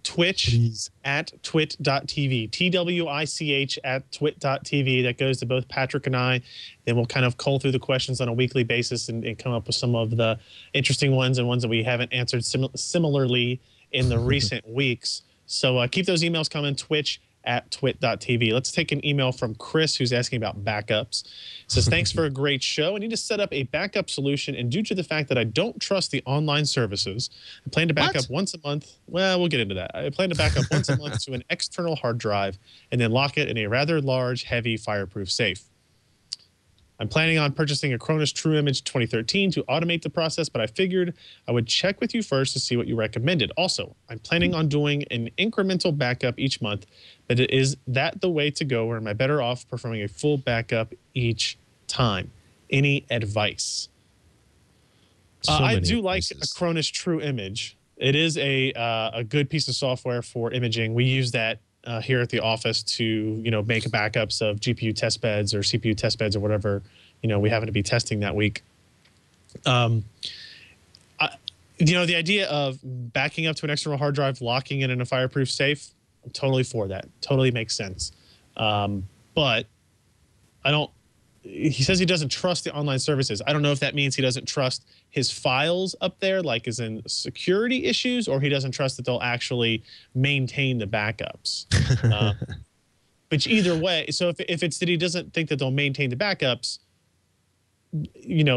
Twitch at twit.tv. TWICH at twit.tv. That goes to both Patrick and I. Then we'll kind of cull through the questions on a weekly basis and come up with some of the interesting ones and ones that we haven't answered similarly in the recent weeks. So keep those emails coming. Twitch at twit.tv. Let's take an email from Chris, who's asking about backups. It says, thanks for a great show. I need to set up a backup solution, and due to the fact that I don't trust the online services, I plan to back up once a month. Well, we'll get into that. I plan to back up once a month to an external hard drive and then lock it in a rather large, heavy, fireproof safe. I'm planning on purchasing a Cronus True Image 2013 to automate the process, but I figured I would check with you first to see what you recommended. Also, I'm planning on doing an incremental backup each month, but is that the way to go, or am I better off performing a full backup each time? Any advice? I do like a Cronus True Image. It is a good piece of software for imaging. We use that here at the office to make backups of GPU test beds or CPU test beds or whatever we happen to be testing that week. The idea of backing up to an external hard drive, locking it in a fireproof safe, I'm totally for that. Totally makes sense. But I don't. He says he doesn't trust the online services. I don't know if that means he doesn't trust his files up there, like as in security issues, or he doesn't trust that they'll actually maintain the backups. Which either way, so if it's that he doesn't think that they'll maintain the backups,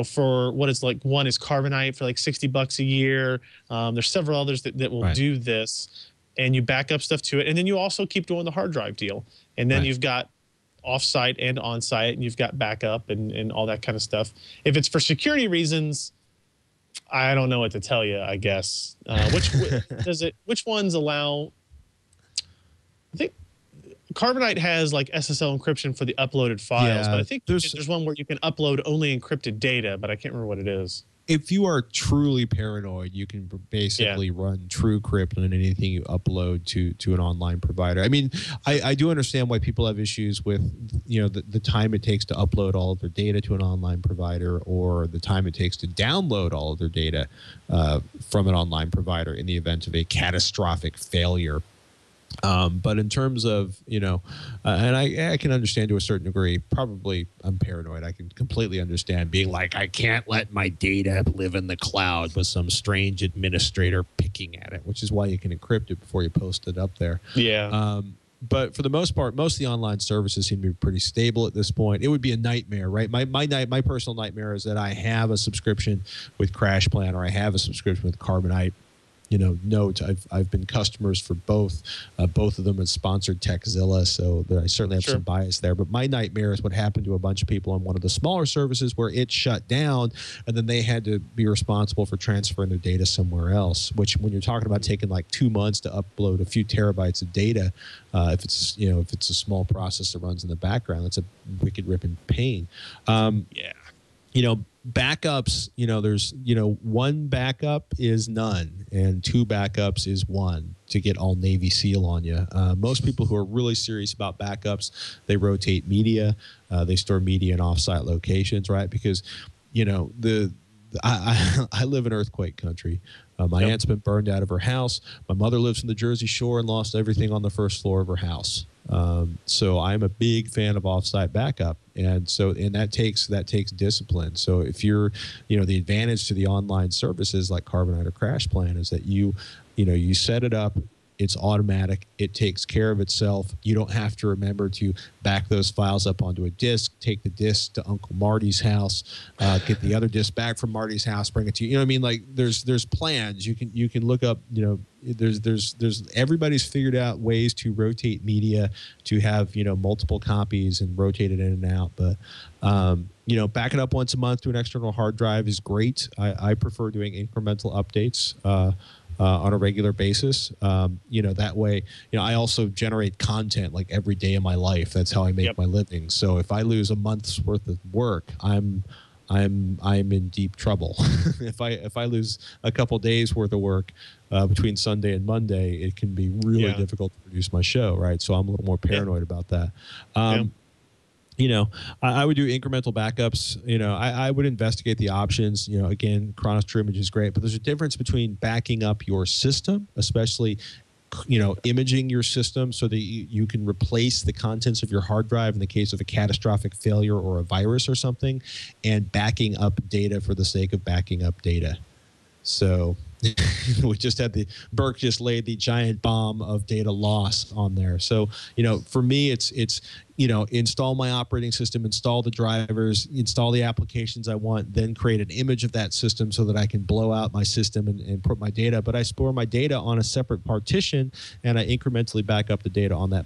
for what is like, one is Carbonite for like $60 a year. There's several others that will do this, and you back up stuff to it, and then you also keep doing the hard drive deal, and then you've got off-site and on-site, and you've got backup and all that kind of stuff. If it's for security reasons, I don't know what to tell you, I guess. Which ones allow? I think Carbonite has like SSL encryption for the uploaded files, but I think there's one where you can upload only encrypted data, but I can't remember what it is. If you are truly paranoid, you can basically run TrueCrypt on anything you upload to an online provider. I mean, I do understand why people have issues with the time it takes to upload all of their data to an online provider, or the time it takes to download all of their data from an online provider in the event of a catastrophic failure. But in terms of, and I can understand to a certain degree, probably I'm paranoid. I can completely understand being like, I can't let my data live in the cloud with some strange administrator picking at it, which is why you can encrypt it before you post it up there. Yeah. But for the most part, most of the online services seem to be pretty stable at this point. It would be a nightmare, right? My personal nightmare is that I have a subscription with CrashPlan, or I have a subscription with Carbonite. Note, I've been customers for both. Both of them have sponsored Techzilla, so I certainly have some bias there. But my nightmare is what happened to a bunch of people on one of the smaller services where it shut down, and then they had to be responsible for transferring their data somewhere else. Which, when you're talking about taking like 2 months to upload a few terabytes of data, if it's a small process that runs in the background, that's a wicked ripping pain. Backups, there's, one backup is none, and 2 backups is 1 to get all Navy SEAL on you. Most people who are really serious about backups, they rotate media, they store media in offsite locations, right? Because, I live in earthquake country. My aunt's been burned out of her house. My mother lives in the Jersey Shore and lost everything on the first floor of her house. So I'm a big fan of offsite backup, and that takes discipline. So if you're, the advantage to the online services like Carbonite or CrashPlan is that you set it up. It's automatic. It takes care of itself. You don't have to remember to back those files up onto a disk, take the disk to Uncle Marty's house, get the other disk back from Marty's house, bring it to you. There's plans. You can look up, there's everybody's figured out ways to rotate media, to have, multiple copies and rotate it in and out. But backing up once a month to an external hard drive is great. I prefer doing incremental updates on a regular basis. That way, I also generate content like every day of my life. That's how I make my living. So if I lose a month's worth of work, I'm I'm in deep trouble. If I lose a couple days worth of work between Sunday and Monday, it can be really difficult to produce my show, right? So I'm a little more paranoid about that. You know, I would do incremental backups. You know, I would investigate the options. You know, again, Chronos True Image is great, but there's a difference between backing up your system, especially, you know, imaging your system so that you can replace the contents of your hard drive in the case of a catastrophic failure or a virus or something, and backing up data for the sake of backing up data. So we just had Burke just laid the giant bomb of data loss on there. So, you know, for me, it's you know, install my operating system, install the drivers, install the applications I want, then create an image of that system so that I can blow out my system and put my data. But I store my data on a separate partition, and I incrementally back up the data on that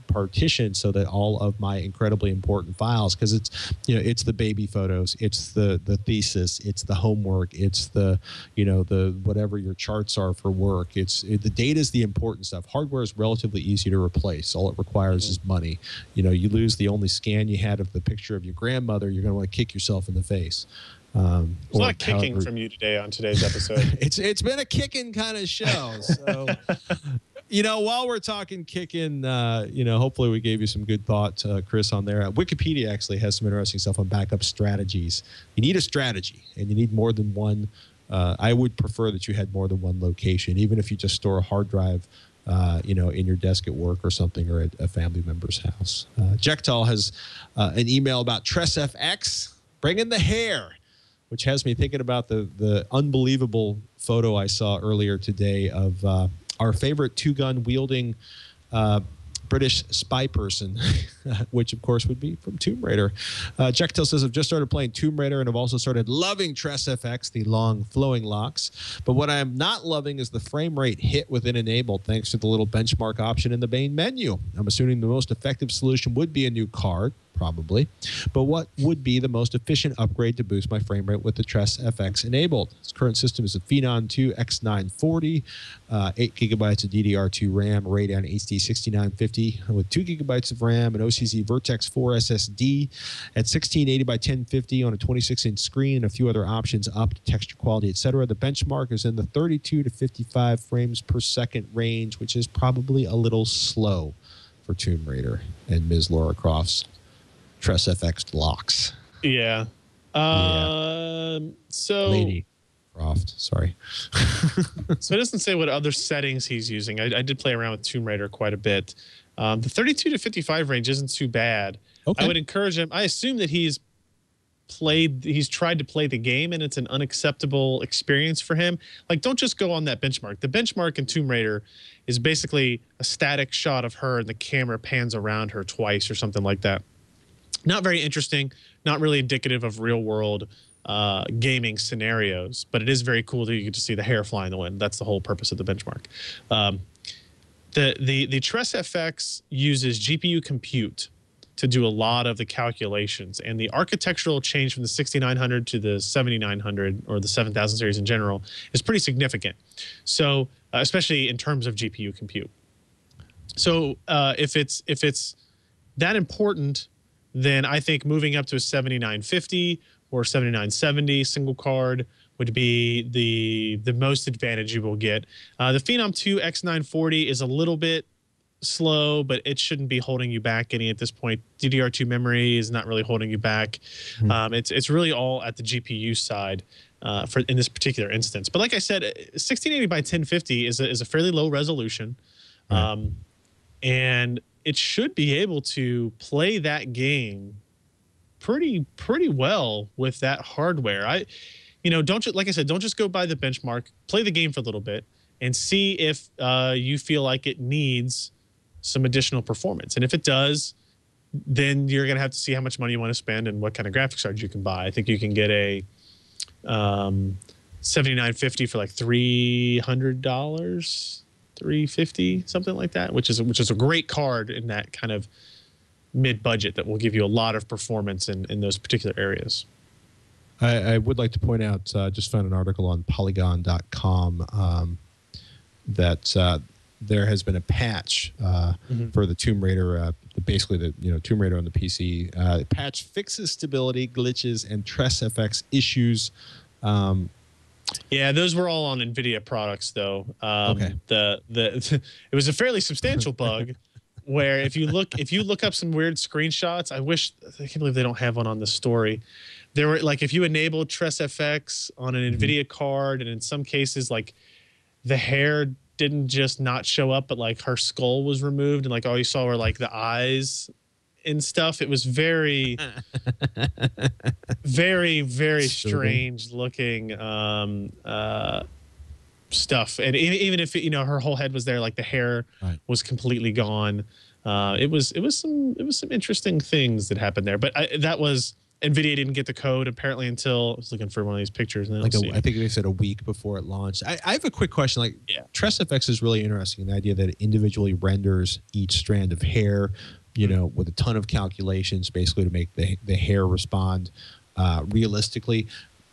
partition so that all of my incredibly important files, because it's, you know, it's the baby photos, it's the thesis, it's the homework, it's the, you know, the whatever your charts are for work, the data is the important stuff. Hardware is relatively easy to replace. All it requires is money. You know, you lose the only scan you had of the picture of your grandmother, you're going to want to kick yourself in the face. There's a lot of kicking from you today on today's episode. It's been a kicking kind of show. So, you know, while we're talking kicking, you know, hopefully we gave you some good thought, Chris, on there. Wikipedia actually has some interesting stuff on backup strategies. You need a strategy, and you need more than one. I would prefer that you had more than one location, even if you just store a hard drive, you know, in your desk at work or something, or at a family member's house. Jektal has an email about TressFX, bringing the hair, which has me thinking about the unbelievable photo I saw earlier today of our favorite two-gun wielding British spy person, which of course would be from Tomb Raider. Jektil says, I've just started playing Tomb Raider and have also started loving TressFX, the long flowing locks. But what I'm not loving is the frame rate hit within enabled thanks to the little benchmark option in the main menu. I'm assuming the most effective solution would be a new card, probably. But what would be the most efficient upgrade to boost my frame rate with the TressFX enabled? Its current system is a Phenom 2 X940, 8 gigabytes of DDR2 RAM, Radeon HD 6950 with 2 gigabytes of RAM, an OCZ Vertex 4 SSD at 1680 by 1050 on a 26-inch screen, and a few other options up to texture quality, etc. The benchmark is in the 32 to 55 frames per second range, which is probably a little slow for Tomb Raider and Ms. Lara Croft's TressFX locks. Yeah. So Lady Croft, sorry. So it doesn't say what other settings he's using. I did play around with Tomb Raider quite a bit. The 32 to 55 range isn't too bad. Okay. I would encourage him. I assume that he's tried to play the game and it's an unacceptable experience for him. Like, don't just go on that benchmark. The benchmark in Tomb Raider is basically a static shot of her and the camera pans around her twice or something like that. Not very interesting, not really indicative of real world gaming scenarios, but it is very cool that you get to see the hair fly in the wind. That's the whole purpose of the benchmark. The TressFX uses GPU compute to do a lot of the calculations, and the architectural change from the 6900 to the 7900 or the 7000 series in general is pretty significant. So especially in terms of GPU compute. So if it's that important, then I think moving up to a 7950 or 7970 single card would be the most advantage you will get. The Phenom 2 X940 is a little bit slow, but it shouldn't be holding you back any at this point. DDR2 memory is not really holding you back. It's really all at the GPU side in this particular instance. But like I said, 1680 by 1050 is a fairly low resolution, and it should be able to play that game pretty well with that hardware. Like I said, don't just go by the benchmark. Play the game for a little bit and see if you feel like it needs some additional performance. And if it does, then you're going to have to see how much money you want to spend and what kind of graphics cards you can buy. I think you can get a 7950 for like $300. 350, something like that, which is a great card in that kind of mid-budget that will give you a lot of performance in those particular areas. I would like to point out, just found an article on Polygon.com that there has been a patch for the Tomb Raider, basically the Tomb Raider on the PC. The patch fixes stability, glitches, and TressFX issues. Yeah, those were all on NVIDIA products, though. Okay. It was a fairly substantial bug, where if you look up some weird screenshots, I can't believe they don't have one on the story. There were like if you enabled TressFX on an NVIDIA card, and in some cases like the hair didn't just not show up, but like her skull was removed, and like all you saw were like the eyes and stuff. It was very, very, very strange looking stuff. And even if her whole head was there, like the hair was completely gone. It was some interesting things that happened there. But that was NVIDIA didn't get the code apparently until I was looking for one of these pictures. And I think they said a week before it launched. I have a quick question. Like, TressFX is really interesting. The idea that it individually renders each strand of hair, with a ton of calculations, basically to make the hair respond realistically.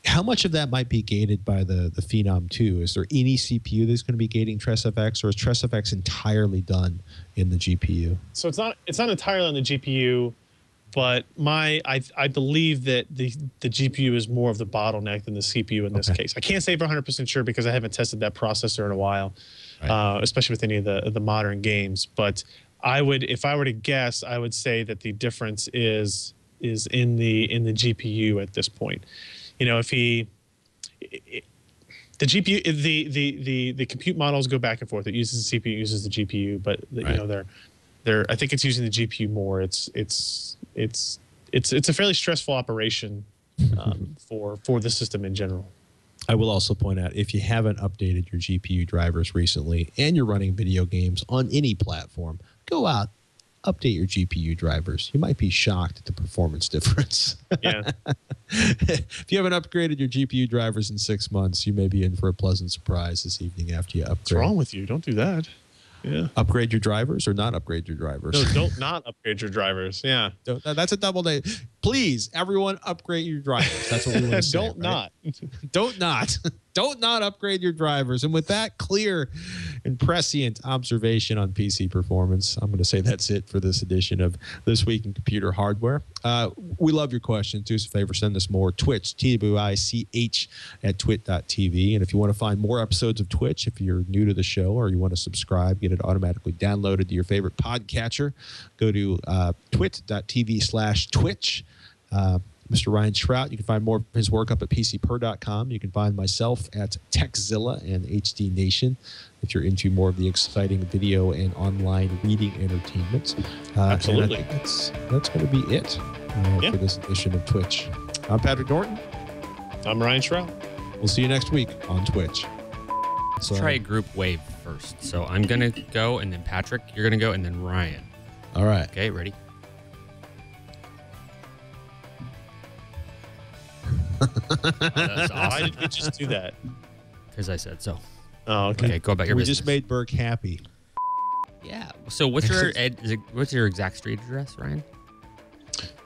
How much of that might be gated by the Phenom 2? Is there any CPU that's going to be gating TressFX, or is TressFX entirely done in the GPU? So it's not entirely on the GPU. But I believe that the GPU is more of the bottleneck than the CPU in this case. I can't say for 100% sure because I haven't tested that processor in a while, especially with any of the modern games. But if I were to guess, I would say that the difference is in the GPU at this point. The GPU, the compute models go back and forth. It uses the CPU, uses the GPU, but I think it's using the GPU more. It's a fairly stressful operation for the system in general. I will also point out, if you haven't updated your GPU drivers recently and you're running video games on any platform, go out, update your GPU drivers. You might be shocked at the performance difference. Yeah. If you haven't upgraded your GPU drivers in 6 months, you may be in for a pleasant surprise this evening after you upgrade. What's wrong with you? Don't do that. Yeah. Upgrade your drivers or not upgrade your drivers? No, don't not upgrade your drivers. Yeah. That's a double day. Please, everyone, upgrade your drivers. That's what we want to say. Don't not upgrade your drivers. And with that clear and prescient observation on PC performance, I'm going to say that's it for this edition of This Week in Computer Hardware. We love your questions. Do us a favor, send us more. Twitch, TWICH at twit.tv. And if you want to find more episodes of Twitch, if you're new to the show or you want to subscribe, get it automatically downloaded to your favorite podcatcher, go to twit.tv/Twitch. Mr. Ryan Shrout, you can find more of his work up at PCPer.com. You can find myself at Techzilla and HD Nation if you're into more of the exciting video and online reading entertainment. Absolutely. And I think that's going to be it for this edition of Twitch. I'm Patrick Norton. I'm Ryan Shrout. We'll see you next week on Twitch. Let's try a group wave first. So I'm going to go, and then Patrick, you're going to go, and then Ryan. All right. Okay, ready? That's awesome. Why did we just do that? Because I said so. Oh, okay. Go about your we business. just made Burke happy. Yeah. So what's your exact street address, Ryan?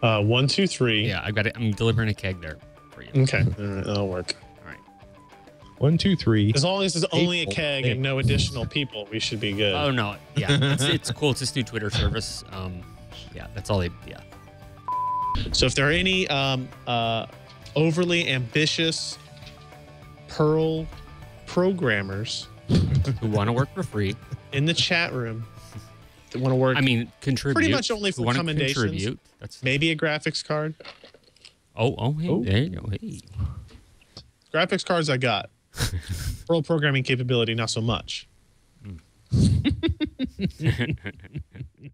123. Yeah, I've got it. I'm delivering a keg there for you. Okay. All right, that'll work. All right. 1, 2, 3. As long as it's only a keg and no additional people, we should be good. Oh no. Yeah. It's cool. It's this new Twitter service. Yeah. That's all they. Yeah. So if there are any overly ambitious Perl programmers Who want to work for free in the chat room that want to work, contribute. pretty much only for Who wanna commendations. contribute. Maybe a graphics card. Hey, there you go. Hey. Graphics cards I got. Perl programming capability, not so much.